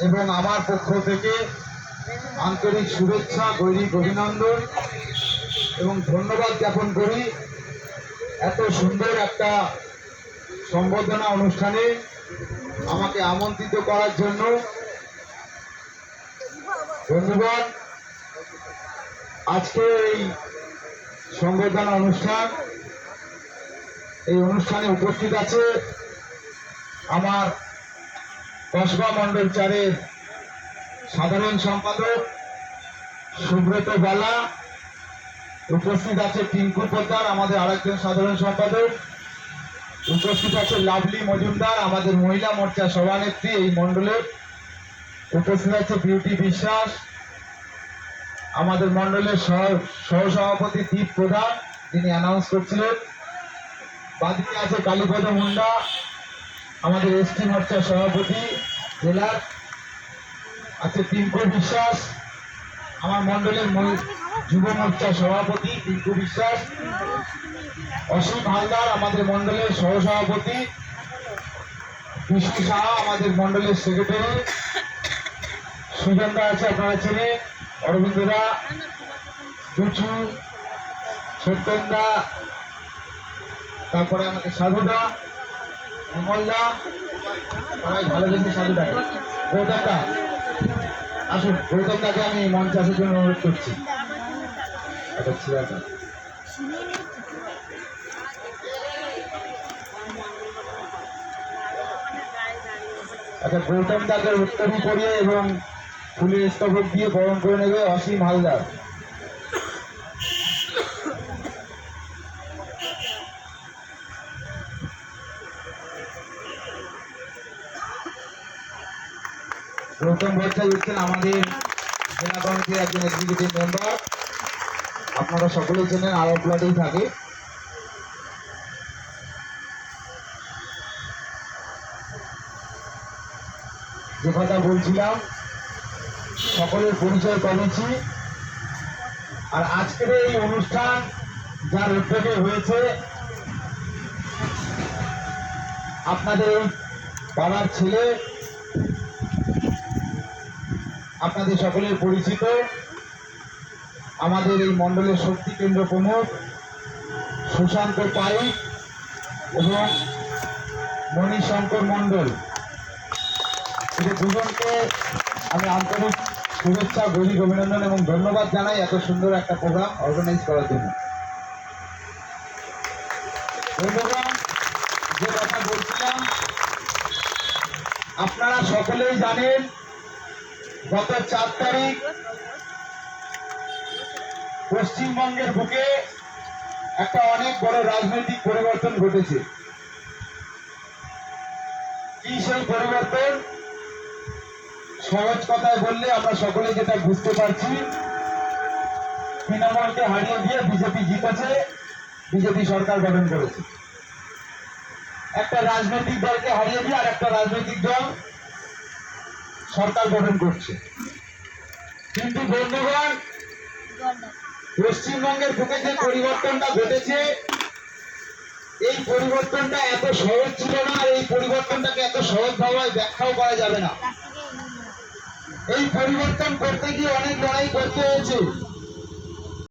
এবং আমার পক্ষ থেকে আন্তরিক শুভেচ্ছা, গৈরিক অভিনন্দন এবং ধন্যবাদ জ্ঞাপন করি এত সুন্দর একটা সম্বর্ধনা অনুষ্ঠানে আমাকে আমন্ত্রিত করার জন্য। ধন্যবাদ। আজকে এই সম্বর্ধনা অনুষ্ঠানে উপস্থিত আছে আমার কসবা মন্ডল 4-এর সাধারণ সম্পাদক সুব্রত বালা, উপস্থিত আছে টিঙ্কু পোদ্দার আমাদের আরেকজন সাধারণ সম্পাদক, উপস্থিত আছে লাভলি মজুমদার আমাদের মহিলা মোর্চা সভানেত্রী এই মন্ডলের, উপস্থিত আছে বিউটি বিশ্বাস আমাদের মন্ডলের সহসভাপতি দীপ প্রধান যিনি অ্যানাউন্স করছিলেন, বাদিকে আছে কালীপদ মুন্ডা আমাদের এসটি মোর্চা সভাপতি জেলার, আছে টিঙ্কু বিশ্বাস আমার মন্ডলের যুব মোর্চা সভাপতি টিঙ্কু বিশ্বাস, অসীম হালদার আমাদের মন্ডলের সহসভাপতি, বিষ্ণু সাহা আমাদের মন্ডলের সেক্রেটারি, সুজনদা আছে আপনারা চেনে, অরবিন্দরা, দুচু, সত্যেনদা, তারপরে আমাদের সাধুদা, বিমলদা, সবাই ভালো জিনিস সাধুদা, গৌতমদা আসুন, গৌতমদাকে আমি মঞ্চে আসার জন্য অনুরোধ করছি। আচ্ছা, গৌতমদাকে উত্তরী করিয়ে এবং ফুলের স্তবক দিয়ে বরণ করে নেবে অসীম হালদার। গৌতম ভট্টাচার্য হচ্ছেন আমাদের জেলা কমিটির একজন এক্সিকিউটিভ মেম্বার, আপনারা সকলেই চেনেন, আরব প্লটেই থাকে। যে কথা বলছিলাম, সকলের পরিচয় করেছি। আর আজকের এই অনুষ্ঠান যার উদ্যোগে হয়েছে আপনাদের এই পাড়ার ছেলে, আপনাদের সকলের পরিচিত আমাদের এই মন্ডলের শক্তি কেন্দ্র প্রমুখ সুশান্ত পাইক এবং মণিশঙ্কর মন্ডল, এদের দুজনকে আমি আন্তরিক শুভেচ্ছা, গৈরিক অভিনন্দন এবং ধন্যবাদ জানাই এত সুন্দর একটা প্রোগ্রাম অর্গানাইজ করার জন্য। ধন্যবাদ। যে কথা বলছিলাম, আপনারা সকলেই জানেন গত 4 তারিখ পশ্চিমবঙ্গের বুকে একটা অনেক বড় রাজনৈতিক পরিবর্তন ঘটেছে। কি সেই পরিবর্তন? সহজ কথায় বললে আমরা সকলে যেটা বুঝতে পারছি, তৃণমূলকে হারিয়ে দিয়ে বিজেপি জিতেছে, বিজেপি সরকার গঠন করেছে। একটা রাজনৈতিক দলকে হারিয়ে দিয়ে আর একটা রাজনৈতিক দল সরকার গঠন করছে। কিন্তু বন্ধুগণ, পশ্চিমবঙ্গের বুকে যে পরিবর্তনটা ঘটেছে, এই পরিবর্তনটা এত সহজ ছিল না, আর এই পরিবর্তনটাকে এত সহজভাবে ব্যাখ্যাও করা যাবে না। এই পরিবর্তন করতে গিয়ে অনেক লড়াই করতে হয়েছে।